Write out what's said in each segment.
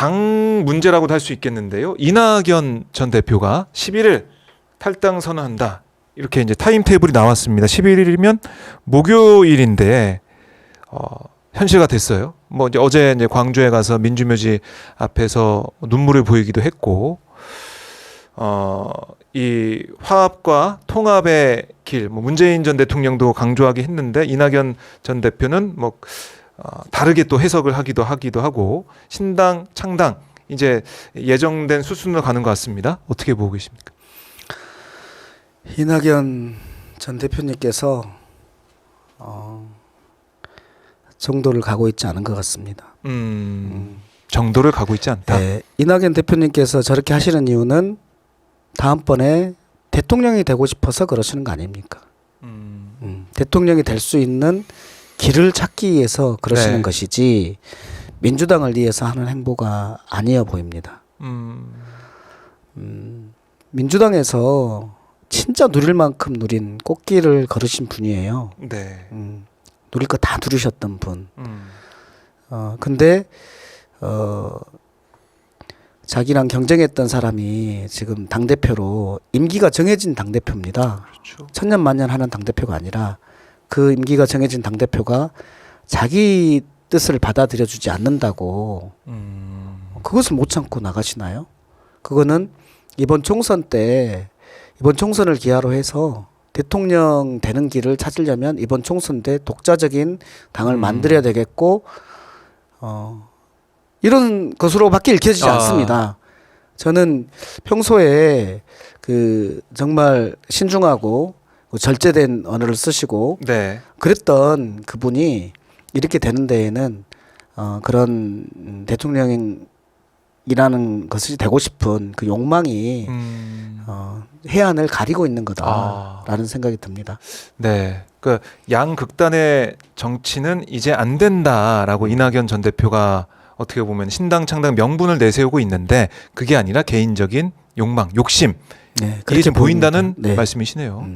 당 문제라고도 할 수 있겠는데요. 이낙연 전 대표가 11일 탈당 선언한다. 이렇게 이제 타임테이블이 나왔습니다. 11일이면 목요일인데 현실화 됐어요. 뭐 이제 어제 이제 광주에 가서 민주묘지 앞에서 눈물을 보이기도 했고, 이 화합과 통합의 길, 뭐 문재인 전 대통령도 강조하긴 했는데 이낙연 전 대표는 뭐 다르게 또 해석을 하기도 하고, 신당 창당 이제 예정된 수순으로 가는 것 같습니다. 어떻게 보고 계십니까? 이낙연 전 대표님께서 정도를 가고 있지 않은 것 같습니다. 정도를 가고 있지 않다. 네, 이낙연 대표님께서 저렇게 하시는 이유는 다음번에 대통령이 되고 싶어서 그러시는 거 아닙니까? 대통령이 될 수 있는 길을 찾기 위해서 그러시는 네. 것이지 민주당을 위해서 하는 행보가 아니어 보입니다. 민주당에서 진짜 누릴 만큼 누린 꽃길을 걸으신 분이에요. 네. 누릴 거 다 누리셨던 분. 근데 자기랑 경쟁했던 사람이 지금 당대표로 임기가 정해진 당대표입니다. 그렇죠. 천년만년 하는 당대표가 아니라 그 임기가 정해진 당대표가 자기 뜻을 받아들여주지 않는다고 그것을 못 참고 나가시나요? 그거는 이번 총선 때 이번 총선을 기하로 해서 대통령 되는 길을 찾으려면 이번 총선 때 독자적인 당을 만들어야 되겠고 이런 것으로밖에 읽혀지지 않습니다. 저는 평소에 그 정말 신중하고 절제된 언어를 쓰시고 네. 그랬던 그분이 이렇게 되는 데에는 그런 대통령이라는 것이 되고 싶은 그 욕망이 해안을 가리고 있는 거다라는 생각이 듭니다. 네. 그 양극단의 정치는 이제 안 된다라고 이낙연 전 대표가 어떻게 보면 신당 창당 명분을 내세우고 있는데 그게 아니라 개인적인 욕망, 욕심 네, 이게 좀 보인다는 네. 말씀이시네요.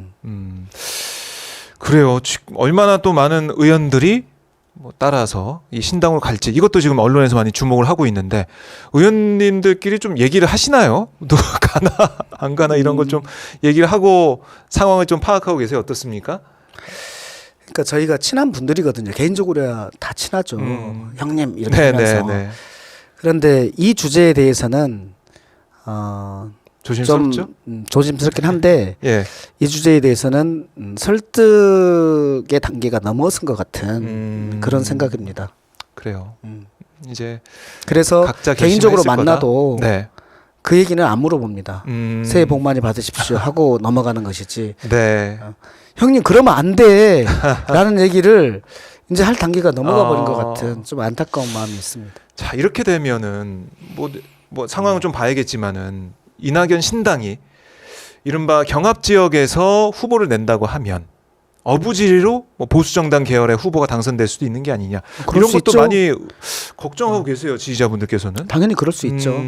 그래요. 얼마나 또 많은 의원들이 뭐 따라서 이 신당으로 갈지 이것도 지금 언론에서 많이 주목을 하고 있는데 의원님들끼리 좀 얘기를 하시나요? 또 가나 안 가나 이런 걸 좀 얘기를 하고 상황을 좀 파악하고 계세요. 어떻습니까? 그러니까 저희가 친한 분들이거든요. 개인적으로야 다 친하죠. 형님 이렇게 하면서. 네. 그런데 이 주제에 대해서는 조심스럽죠? 좀 조심스럽긴 한데 예. 이 주제에 대해서는 설득의 단계가 넘어선 것 같은 그런 생각입니다. 그래요. 이제 그래서 각자 개인적으로 결심했을 만나도 거다. 네. 그 얘기는 안 물어봅니다. 새해 복 많이 받으십시오 하고 넘어가는 것이지. 네. 형님 그러면 안 돼 라는 얘기를 이제 할 단계가 넘어가 버린 것 같은 좀 안타까운 마음이 있습니다. 자, 이렇게 되면은 뭐 상황을 좀 봐야겠지만은 이낙연 신당이 이른바 경합 지역에서 후보를 낸다고 하면 어부지리로 뭐 보수정당 계열의 후보가 당선될 수도 있는 게 아니냐. 그럴 이런 수 것도 있죠. 많이 걱정하고 계세요. 지지자분들께서는. 당연히 그럴 수 있죠.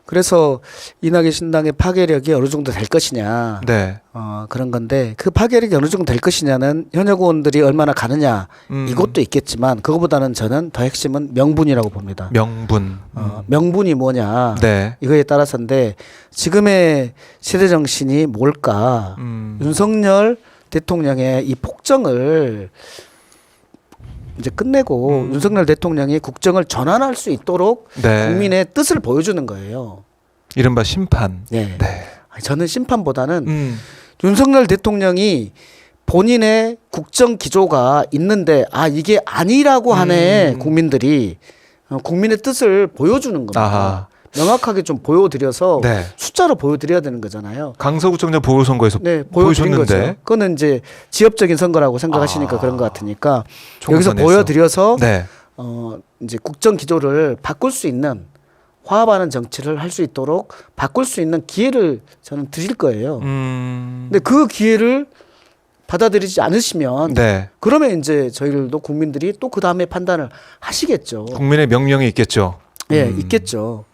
그래서 이낙연 신당의 파괴력이 어느 정도 될 것이냐 네. 그런 건데 그 파괴력이 어느 정도 될 것이냐는 현역 의원들이 얼마나 가느냐 이것도 있겠지만 그거보다는 저는 더 핵심은 명분이라고 봅니다. 명분. 명분이 뭐냐 네. 이거에 따라서인데 지금의 시대 정신이 뭘까? 윤석열 대통령의 이 폭정을 이제 끝내고 윤석열 대통령이 국정을 전환할 수 있도록 네. 국민의 뜻을 보여주는 거예요. 이른바 심판. 네. 네. 저는 심판보다는 윤석열 대통령이 본인의 국정 기조가 있는데 이게 아니라고 하네 국민들이 국민의 뜻을 보여주는 겁니다. 아하. 명확하게 좀 보여드려서 네. 숫자로 보여드려야 되는 거잖아요. 강서구청장 보궐선거에서 네, 보여드린 거죠. 보여줬는데. 그거는 이제 지역적인 선거라고 생각하시니까 그런 것 같으니까 여기서 총선에서. 보여드려서 네. 이제 국정 기조를 바꿀 수 있는 화합하는 정치를 할 수 있도록 바꿀 수 있는 기회를 저는 드릴 거예요. 근데 그 기회를 받아들이지 않으시면 네. 그러면 이제 저희들도 국민들이 또 그 다음에 판단을 하시겠죠. 국민의 명령이 있겠죠. 예, 있겠죠.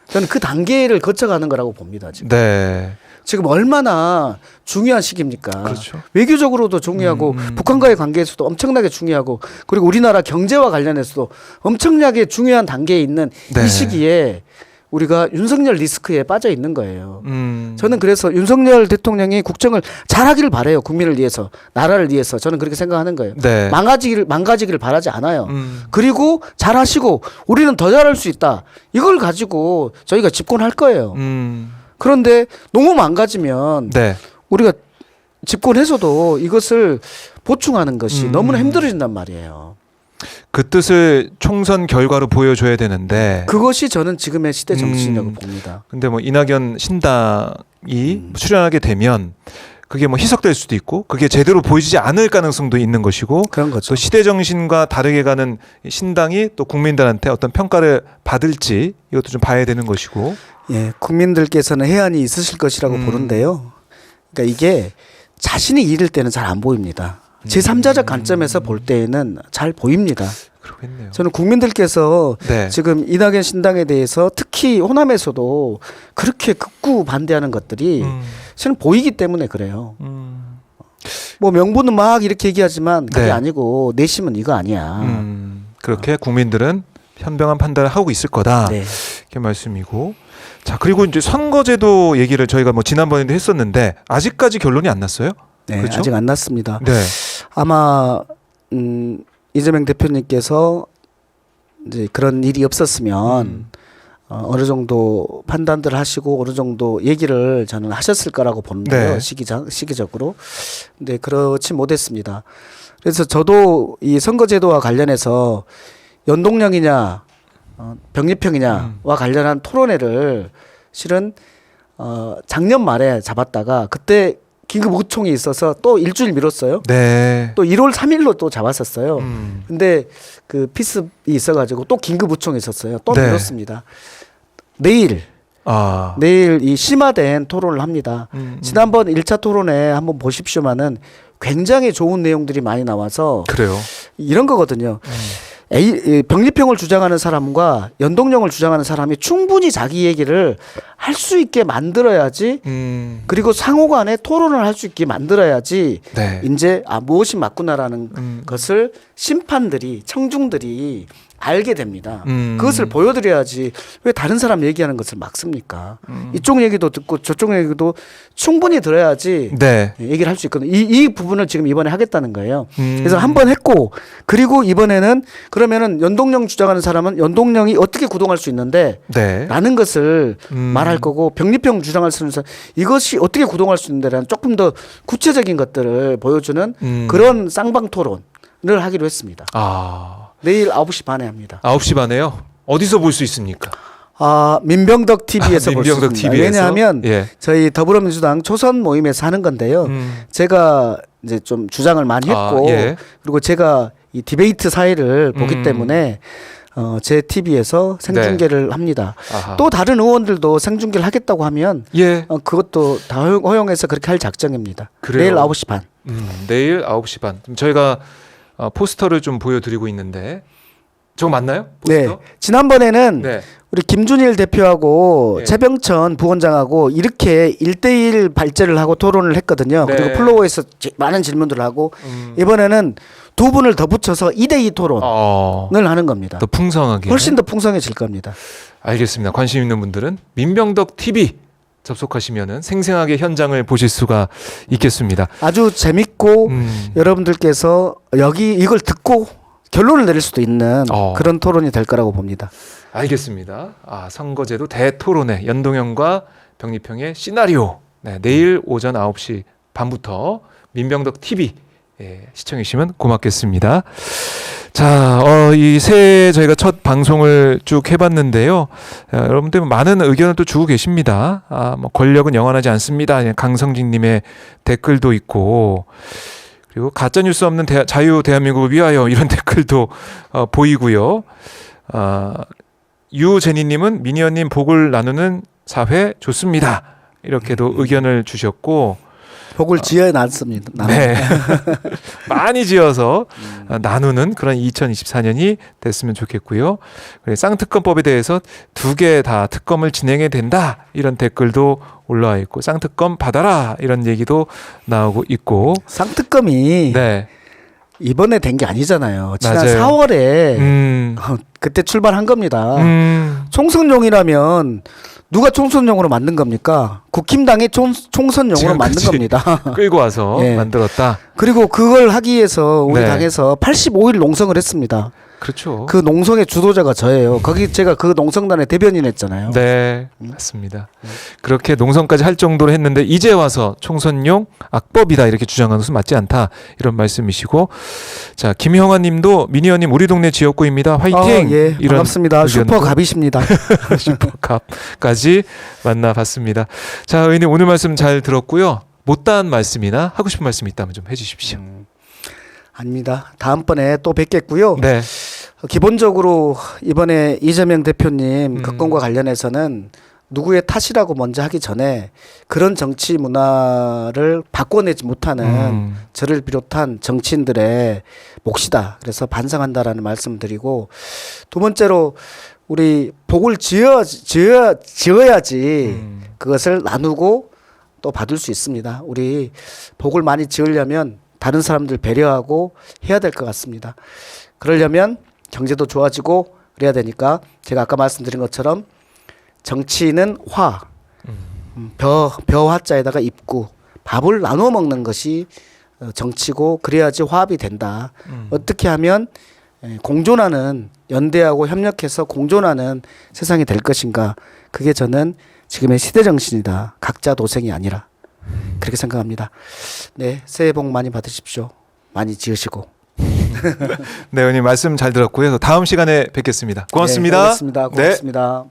저는 그 단계를 거쳐가는 거라고 봅니다. 지금. 네. 지금 얼마나 중요한 시기입니까? 그렇죠. 외교적으로도 중요하고 북한과의 관계에서도 엄청나게 중요하고 그리고 우리나라 경제와 관련해서도 엄청나게 중요한 단계에 있는 네. 이 시기에 우리가 윤석열 리스크에 빠져 있는 거예요. 음. 저는 그래서 윤석열 대통령이 국정을 잘하기를 바라요. 국민을 위해서, 나라를 위해서. 저는 그렇게 생각하는 거예요. 네. 망가지기를 바라지 않아요. 그리고 잘하시고 우리는 더 잘할 수 있다. 이걸 가지고 저희가 집권할 거예요. 그런데 너무 망가지면 네. 우리가 집권해서도 이것을 보충하는 것이 너무나 힘들어진단 말이에요. 그 뜻을 총선 결과로 보여줘야 되는데 그것이 저는 지금의 시대 정치인이라고 봅니다. 근데 뭐 이낙연 신당이 출연하게 되면 그게 뭐 희석될 수도 있고 그게 제대로 보이지 않을 가능성도 있는 것이고 그런 거죠. 또 시대 정신과 다르게 가는 신당이 또 국민들한테 어떤 평가를 받을지 이것도 좀 봐야 되는 것이고 예, 국민들께서는 해안이 있으실 것이라고 보는데요. 그러니까 이게 자신이 잃을 때는 잘 안 보입니다. 제3자적 관점에서 볼 때에는 잘 보입니다. 그러겠네요. 저는 국민들께서 네. 지금 이낙연 신당에 대해서 특히 호남에서도 그렇게 극구 반대하는 것들이 저는 보이기 때문에 그래요. 뭐 명분은 막 이렇게 얘기하지만 그게 네. 아니고 내심은 이거 아니야. 그렇게 국민들은 현명한 판단을 하고 있을 거다. 네. 이렇게 말씀이고. 자, 그리고 이제 선거제도 얘기를 저희가 뭐 지난번에도 했었는데 아직까지 결론이 안 났어요? 네, 그렇죠? 아직 안 났습니다. 네. 아마 이재명 대표님께서 이제 그런 일이 없었으면 어느 정도 판단들 하시고 어느 정도 얘기를 저는 하셨을 거라고 보는데요. 네. 시기적으로. 근데 그렇지 못했습니다. 그래서 저도 이 선거제도와 관련해서 연동형이냐 병립형이냐와 관련한 토론회를 실은 작년 말에 잡았다가 그때 긴급 의총이 있어서 또 일주일 미뤘어요. 네. 또 1월 3일로 또 잡았었어요. 음. 근데 그 피습이 있어가지고 또 긴급 의총이 있었어요. 또 네. 미뤘습니다. 내일 이 심화된 토론을 합니다. 지난번 1차 토론회 한번 보십시오만은 굉장히 좋은 내용들이 많이 나와서 그래요. 이런 거거든요. 병립형을 주장하는 사람과 연동형을 주장하는 사람이 충분히 자기 얘기를 할 수 있게 만들어야지 그리고 상호간에 토론을 할 수 있게 만들어야지 네. 이제 무엇이 맞구나라는 것을 심판들이 청중들이 알게 됩니다. 그것을 보여드려야지 왜 다른 사람 얘기하는 것을 막습니까? 이쪽 얘기도 듣고 저쪽 얘기도 충분히 들어야지 네. 얘기를 할 수 있거든요. 이 부분을 지금 이번에 하겠다는 거예요. 그래서 한 번 했고 그리고 이번에는 그러면은 연동형 주장하는 사람은 연동형이 어떻게 구동할 수 있는데 네. 라는 것을 말할 거고 병립형 주장할 수 있는 사람 이것이 어떻게 구동할 수 있는데라는 조금 더 구체적인 것들을 보여주는 그런 쌍방 토론을 하기로 했습니다. 내일 9시 반에 합니다. 9시 반에요? 어디서 볼 수 있습니까? 민병덕 TV에서 볼 수 민병덕 있습니다. TV에서? 왜냐하면 예. 저희 더불어민주당 초선 모임에서 하는 건데요. 제가 이제 좀 주장을 많이 했고 예. 그리고 제가 이 디베이트 사회를 보기 때문에 제 TV에서 생중계를 합니다. 아하. 또 다른 의원들도 생중계를 하겠다고 하면 예. 그것도 다 허용해서 그렇게 할 작정입니다. 그래요? 내일 9시 반. 내일 9시 반. 그럼 저희가 포스터를 좀 보여드리고 있는데 저거 맞나요? 네. 포스터? 지난번에는 네. 우리 김준일 대표하고 네. 최병천 부원장하고 이렇게 1대1 발제를 하고 토론을 했거든요. 네. 그리고 플로어에서 많은 질문들을 하고 이번에는 두 분을 더 붙여서 2대2 토론을 하는 겁니다. 더 풍성하게. 훨씬 더 풍성해질 겁니다. 알겠습니다. 관심 있는 분들은 민병덕 TV 접속하시면은 생생하게 현장을 보실 수가 있겠습니다. 아주 재밌고 여러분들께서 이걸 듣고 결론을 내릴 수도 있는 그런 토론이 될 거라고 봅니다. 알겠습니다. 선거제도 대토론회 연동형과 병립형의 시나리오. 네, 내일 오전 9시 반부터 민병덕 TV 시청해 주시면 고맙겠습니다. 자, 이 새해 저희가 첫 방송을 쭉 해봤는데요. 여러분들 많은 의견을 또 주고 계십니다. 뭐 권력은 영원하지 않습니다. 강성진님의 댓글도 있고, 그리고 가짜 뉴스 없는 자유 대한민국을 위하여 이런 댓글도 보이고요. 유제니님은 미니언님 복을 나누는 사회 좋습니다. 이렇게도 의견을 주셨고. 복을 지어야 낫습니다. 네. 많이 지어서 나누는 그런 2024년이 됐으면 좋겠고요. 그리고 쌍특검법에 대해서 2개 다 특검을 진행해야 된다. 이런 댓글도 올라와 있고 쌍특검 받아라. 이런 얘기도 나오고 있고. 쌍특검이 네. 이번에 된 게 아니잖아요. 지난 맞아요. 4월에 그때 출발한 겁니다. 총선용이라면 누가 총선용으로 만든 겁니까? 국힘당이 총선용으로 만든 지금까지 겁니다. 끌고 와서 예. 만들었다. 그리고 그걸 하기 위해서 우리 네. 당에서 85일 농성을 했습니다. 그렇죠. 그 농성의 주도자가 저예요. 거기 제가 그 농성단의 대변인 했잖아요. 네, 맞습니다. 그렇게 농성까지 할 정도로 했는데 이제 와서 총선용 악법이다 이렇게 주장하는 것은 맞지 않다 이런 말씀이시고, 자 김형아님도 미니언님 우리 동네 지역구입니다. 화이팅. 예, 이런 반갑습니다. 의견도 슈퍼갑이십니다. 슈퍼캅까지 만나봤습니다. 자 의원님 오늘 말씀 잘 들었고요. 못다한 말씀이나 하고 싶은 말씀 있다면 좀 해주십시오. 아닙니다. 다음번에 또 뵙겠고요. 네, 기본적으로 이번에 이재명 대표님 극권과 관련해서는 누구의 탓이라고 먼저 하기 전에 그런 정치 문화를 바꿔내지 못하는 저를 비롯한 정치인들의 몫이다. 그래서 반성한다라는 말씀드리고, 두 번째로 우리 복을 지어야지 그것을 나누고 또 받을 수 있습니다. 우리 복을 많이 지으려면 다른 사람들 배려하고 해야 될 것 같습니다. 그러려면 경제도 좋아지고 그래야 되니까 제가 아까 말씀드린 것처럼 정치인은 벼화자에다가 입구, 밥을 나눠 먹는 것이 정치고 그래야지 화합이 된다. 어떻게 하면 공존하는, 연대하고 협력해서 공존하는 세상이 될 것인가. 그게 저는 지금의 시대 정신이다. 각자 도생이 아니라. 그렇게 생각합니다. 네, 새해 복 많이 받으십시오. 많이 지으시고. 네 의원님 말씀 잘 들었고요. 다음 시간에 뵙겠습니다. 고맙습니다. 네, 고맙습니다. 고맙습니다.